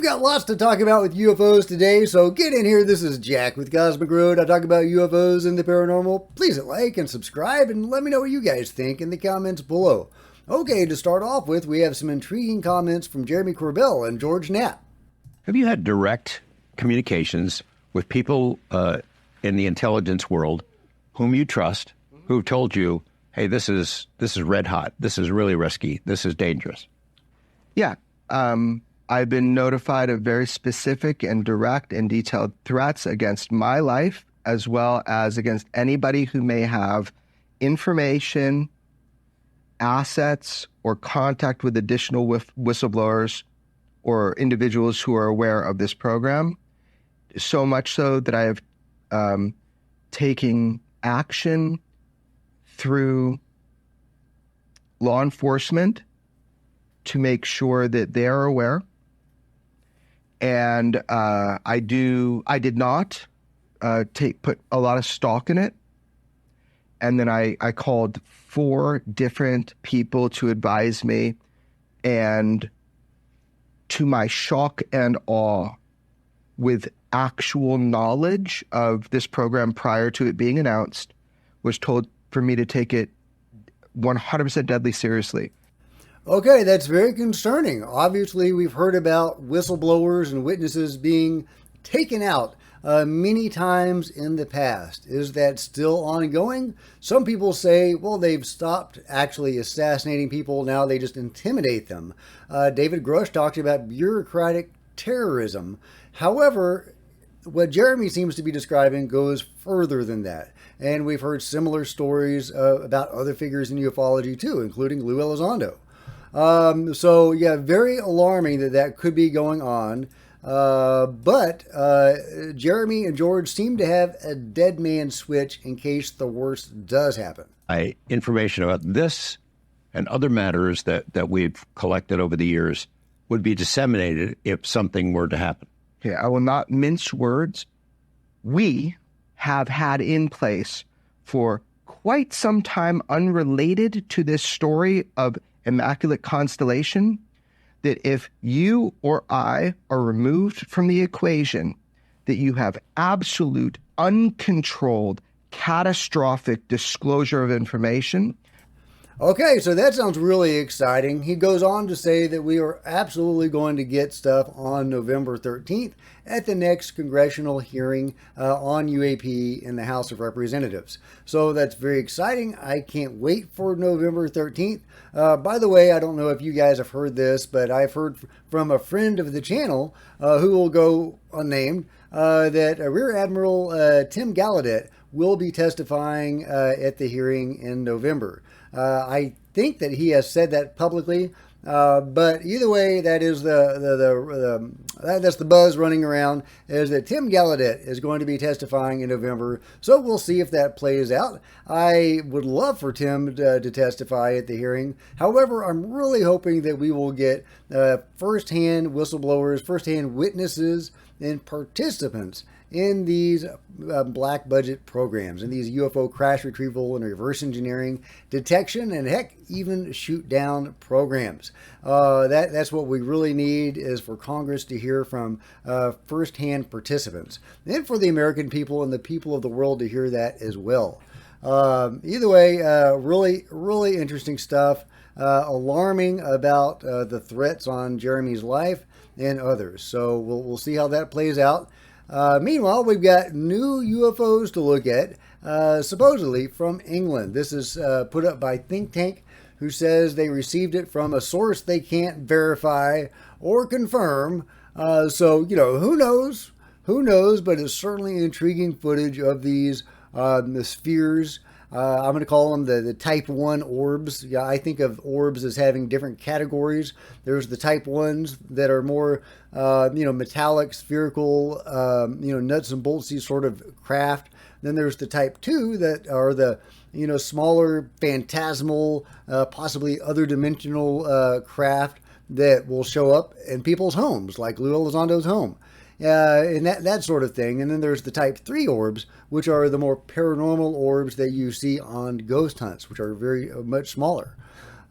got lots to talk about with UFOs today, so get in here. This is Jack with Cosmic Road. I talk about UFOs and the paranormal. Please hit like and subscribe and let me know what you guys think in the comments below. Okay, to start off with, we have some intriguing comments from Jeremy Corbell and George Knapp. Have you had direct communications with people in the intelligence world whom you trust, who've told you, hey, this is red hot, this is really risky, this is dangerous? Yeah. I've been notified of very specific and direct and detailed threats against my life, as well as against anybody who may have information, assets, or contact with additional whistleblowers or individuals who are aware of this program. So much so that I have taken action through law enforcement to make sure that they're aware. And I did not put a lot of stock in it. And then I called 4 different people to advise me. And to my shock and awe, with actual knowledge of this program prior to it being announced, was told for me to take it 100% deadly seriously. Okay, that's very concerning. Obviously, we've heard about whistleblowers and witnesses being taken out many times in the past. Is that still ongoing? Some people say, well, they've stopped actually assassinating people. Now they just intimidate them. David Grush talked about bureaucratic terrorism. However, what Jeremy seems to be describing goes further than that. And we've heard similar stories about other figures in ufology too, including Lou Elizondo. So yeah, very alarming that could be going on. But Jeremy and George seem to have a dead man switch in case the worst does happen. Information about this and other matters that we've collected over the years would be disseminated if something were to happen. Okay, I will not mince words. We have had in place for quite some time, unrelated to this story of Immaculate Constellation, that if you or I are removed from the equation, that you have absolute, uncontrolled, catastrophic disclosure of information. Okay, so that sounds really exciting. He goes on to say that we are absolutely going to get stuff on November 13th at the next congressional hearing on UAP in the House of Representatives. So that's very exciting. I can't wait for November 13th. By the way, I don't know if you guys have heard this, but I've heard from a friend of the channel who will go unnamed that Rear Admiral Tim Gallaudet will be testifying at the hearing in November. I think that he has said that publicly, but either way, that is that's the buzz running around, is that Tim Gallaudet is going to be testifying in November. So we'll see if that plays out. I would love for Tim to testify at the hearing. However, I'm really hoping that we will get firsthand whistleblowers, firsthand witnesses, and participants in these black budget programs, in these UFO crash retrieval and reverse engineering detection, and heck, even shoot down programs. That's what we really need, is for Congress to hear from firsthand participants, and for the American people and the people of the world to hear that as well. Either way, really interesting stuff. Alarming about the threats on Jeremy's life and others. So we'll see how that plays out. Meanwhile, we've got new UFOs to look at, supposedly from England. This is put up by Think Tank, who says they received it from a source they can't verify or confirm. So, who knows? Who knows? But it's certainly intriguing footage of these the spheres. I'm going to call them the type 1 orbs. Yeah, I think of orbs as having different categories. There's the type 1s that are more, metallic, spherical, nuts and boltsy sort of craft. Then there's the type 2 that are the, smaller, phantasmal, possibly other dimensional craft that will show up in people's homes, like Lou Elizondo's home. And that sort of thing. And then there's the type 3 orbs, which are the more paranormal orbs that you see on ghost hunts, which are very much smaller.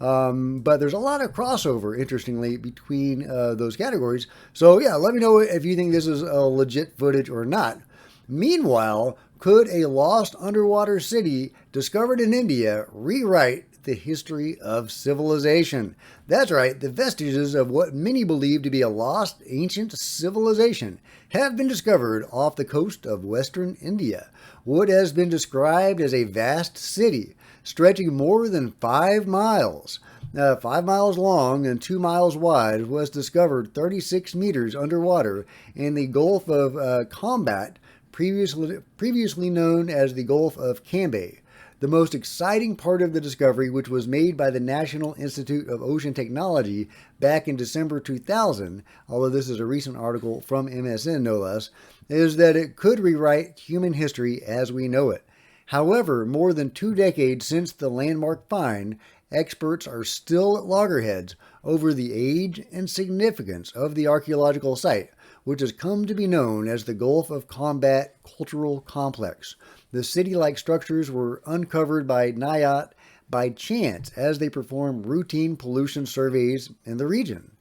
But there's a lot of crossover, interestingly, between those categories. So yeah, let me know if you think this is a legit footage or not. Meanwhile, could a lost underwater city discovered in India rewrite the history of civilization? That's right, the vestiges of what many believe to be a lost ancient civilization have been discovered off the coast of western India. What has been described as a vast city stretching more than 5 miles. 5 miles long and 2 miles wide, was discovered 36 meters underwater in the Gulf of Combat, previously known as the Gulf of Cambay. The most exciting part of the discovery, which was made by the National Institute of Ocean Technology back in December 2000, although this is a recent article from MSN no less, is that it could rewrite human history as we know it. However, more than 2 decades since the landmark find, experts are still at loggerheads over the age and significance of the archaeological site, which has come to be known as the Gulf of Combat Cultural Complex. The city-like structures were uncovered by NIOT by chance as they performed routine pollution surveys in the region.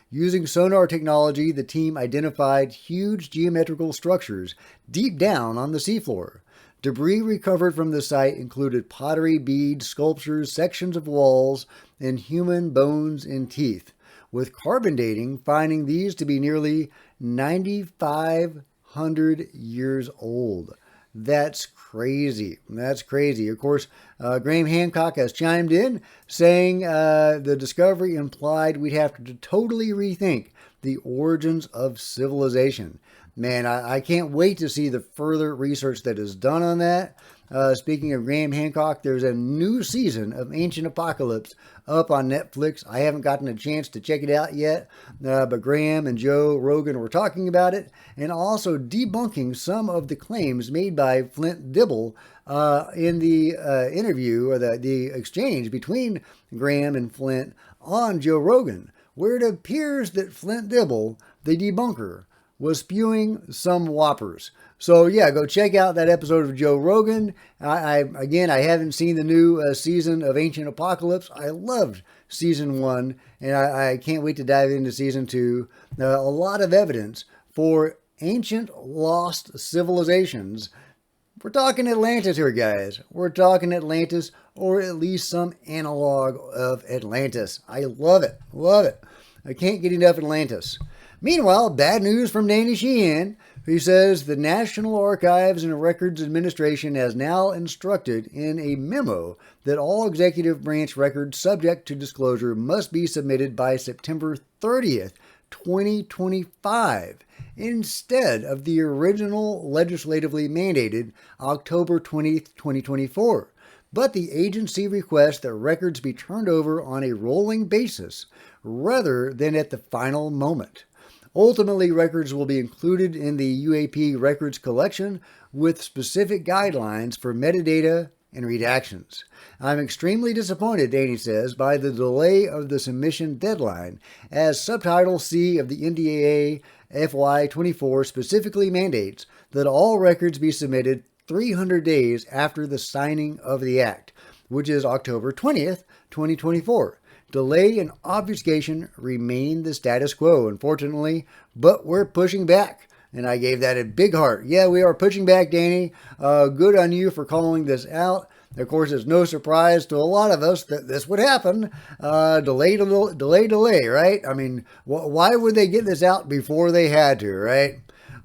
Using sonar technology, the team identified huge geometrical structures deep down on the seafloor. Debris recovered from the site included pottery, beads, sculptures, sections of walls, and human bones and teeth, with carbon dating finding these to be nearly 9,500 years old. That's crazy. That's crazy. Of course, Graham Hancock has chimed in saying the discovery implied we'd have to totally rethink the origins of civilization. Man, I can't wait to see the further research that is done on that. Speaking of Graham Hancock, there's a new season of Ancient Apocalypse up on Netflix. I haven't gotten a chance to check it out yet, but Graham and Joe Rogan were talking about it and also debunking some of the claims made by Flint Dibble in the interview or the exchange between Graham and Flint on Joe Rogan, where it appears that Flint Dibble, the debunker, was spewing some whoppers. So yeah, go check out that episode of Joe Rogan. I haven't seen the new season of Ancient Apocalypse. I loved season 1, and I can't wait to dive into season 2. A lot of evidence for ancient lost civilizations. We're talking Atlantis here, guys. We're talking Atlantis, or at least some analog of Atlantis. I love it. Love it. I can't get enough Atlantis. Meanwhile, bad news from Danny Sheehan, who says the National Archives and Records Administration has now instructed in a memo that all executive branch records subject to disclosure must be submitted by September 30th, 2025, instead of the original legislatively mandated October 20th, 2024. But the agency requests that records be turned over on a rolling basis rather than at the final moment. Ultimately, records will be included in the UAP records collection with specific guidelines for metadata and redactions. I'm extremely disappointed, Danny says, by the delay of the submission deadline, as Subtitle C of the NDAA FY24 specifically mandates that all records be submitted 300 days after the signing of the Act, which is October 20th, 2024. Delay and obfuscation remain the status quo, unfortunately, but we're pushing back. And I gave that a big heart. Yeah, we are pushing back, Danny. Good on you for calling this out. Of course, it's no surprise to a lot of us that this would happen. Delay, right? I mean, why would they get this out before they had to, right?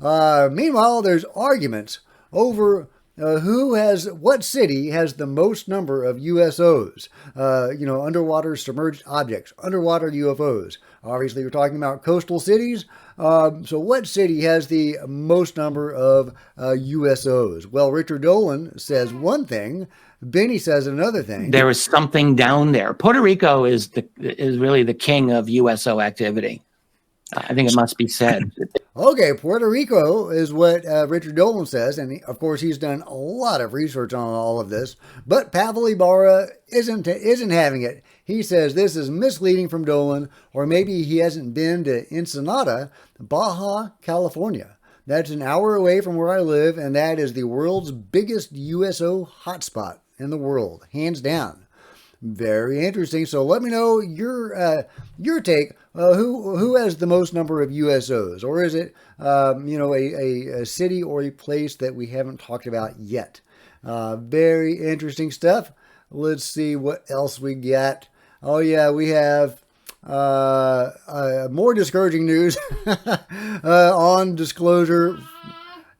Meanwhile, there's arguments over what city has the most number of USOs, underwater submerged objects, underwater UFOs. Obviously, we're talking about coastal cities. So what city has the most number of USOs? Well, Richard Dolan says one thing. Benny says another thing. There is something down there. Puerto Rico is really the king of USO activity. I think it must be said. Okay, Puerto Rico is what Richard Dolan says, and of course he's done a lot of research on all of this. But Pavel Ibarra isn't having it. He says this is misleading from Dolan, or maybe he hasn't been to Ensenada, Baja California. That's an hour away from where I live, and that is the world's biggest USO hotspot in the world, hands down. Very interesting. So let me know your take. Who has the most number of USOs, or is it a city or a place that we haven't talked about yet? Very interesting stuff. Let's see what else we got. Oh yeah, we have more discouraging news on disclosure.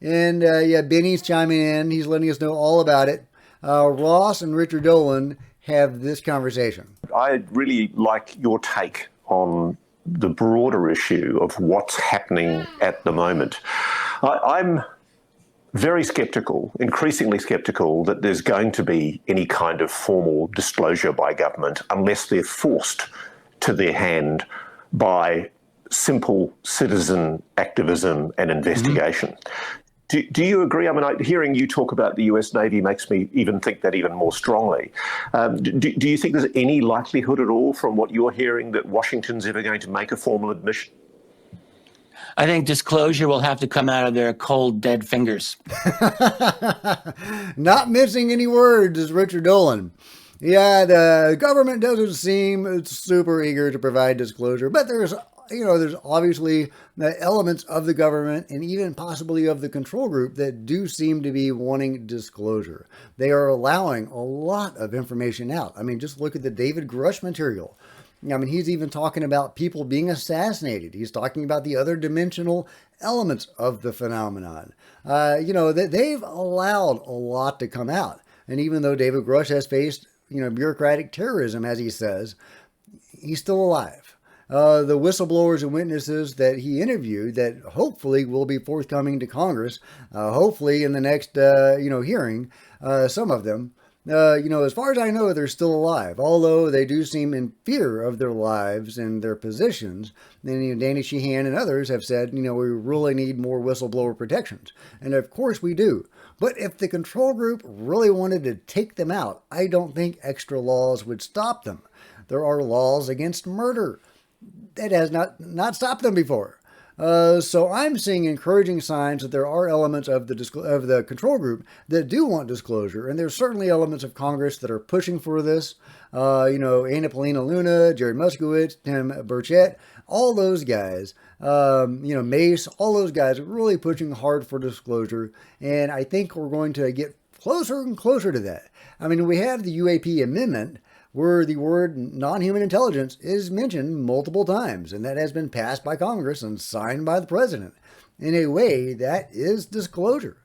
And yeah, Benny's chiming in. He's letting us know all about it. Ross and Richard Dolan have this conversation. I really like your take on the broader issue of what's happening at the moment. I'm very skeptical, increasingly skeptical, that there's going to be any kind of formal disclosure by government unless they're forced to their hand by simple citizen activism and investigation. Mm-hmm. Do you agree? I mean, hearing you talk about the US Navy makes me even think that even more strongly. Do you think there's any likelihood at all from what you're hearing that Washington's ever going to make a formal admission? I think disclosure will have to come out of their cold, dead fingers. Not missing any words is Richard Dolan. Yeah, the government doesn't seem super eager to provide disclosure, but there's obviously the elements of the government and even possibly of the control group that do seem to be wanting disclosure. They are allowing a lot of information out. I mean, just look at the David Grush material. I mean, he's even talking about people being assassinated. He's talking about the other dimensional elements of the phenomenon. They've allowed a lot to come out. And even though David Grush has faced, bureaucratic terrorism, as he says, he's still alive. The whistleblowers and witnesses that he interviewed that hopefully will be forthcoming to Congress, hopefully in the next, hearing, some of them, as far as I know, they're still alive, although they do seem in fear of their lives and their positions. And Danny Sheehan and others have said, we really need more whistleblower protections. And of course we do. But if the control group really wanted to take them out, I don't think extra laws would stop them. There are laws against murder. That has not stopped them before. So I'm seeing encouraging signs that there are elements of the control group that do want disclosure, and there's certainly elements of Congress that are pushing for this. Anna Paulina Luna, Jerry Moskowitz, Tim Burchett, all those guys, Mace, all those guys are really pushing hard for disclosure, and I think we're going to get closer and closer to that. I mean, we have the UAP amendment, where the word non-human intelligence is mentioned multiple times, and that has been passed by Congress and signed by the president. In a way, that is disclosure.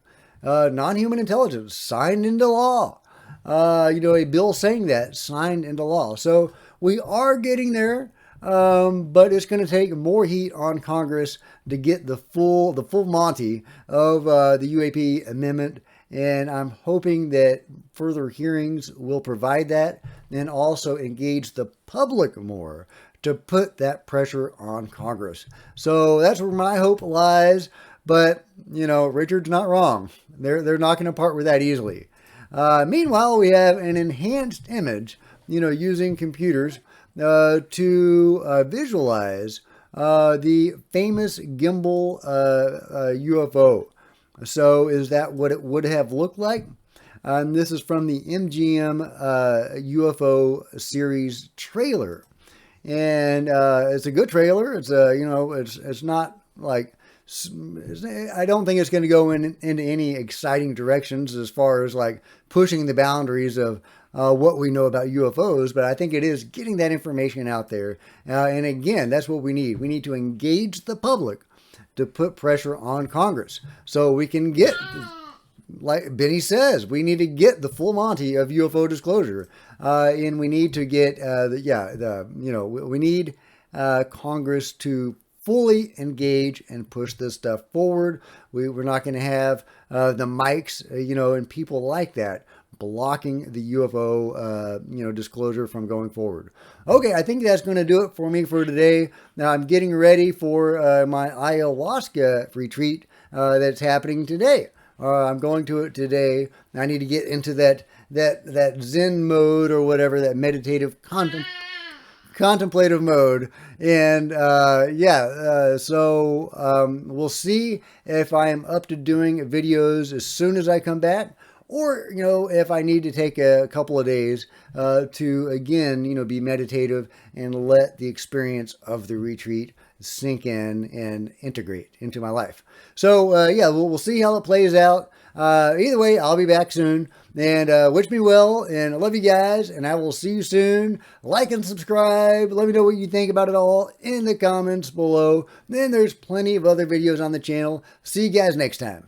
Non-human intelligence signed into law. A bill saying that signed into law. So we are getting there, but it's going to take more heat on Congress to get the full Monty of the UAP amendment. And I'm hoping that further hearings will provide that and also engage the public more to put that pressure on Congress. So that's where my hope lies. But, Richard's not wrong. They're not going to part with that easily. Meanwhile, we have an enhanced image, using computers to visualize the famous gimbal UFO. So is that what it would have looked like? This is from the MGM UFO series trailer. And it's a good trailer. It's it's not like, I don't think it's going to go into any exciting directions as far as like pushing the boundaries of what we know about UFOs, but I think it is getting that information out there. And again, that's what we need. We need to engage the public to put pressure on Congress so we can get, like Benny says, we need to get the full Monty of UFO disclosure, and we need to get we need Congress to fully engage and push this stuff forward. We're not going to have the mics, and people like that blocking the UFO, disclosure from going forward. Okay, I think that's going to do it for me for today. Now I'm getting ready for my ayahuasca retreat that's happening today. I'm going to it today. I need to get into that Zen mode or whatever, that meditative contemplative mode. And so we'll see if I am up to doing videos as soon as I come back, or, if I need to take a couple of days to, again, be meditative and let the experience of the retreat sink in and integrate into my life. So, we'll see how it plays out. Either way, I'll be back soon. And wish me well, and I love you guys, and I will see you soon. Like and subscribe. Let me know what you think about it all in the comments below. Then there's plenty of other videos on the channel. See you guys next time.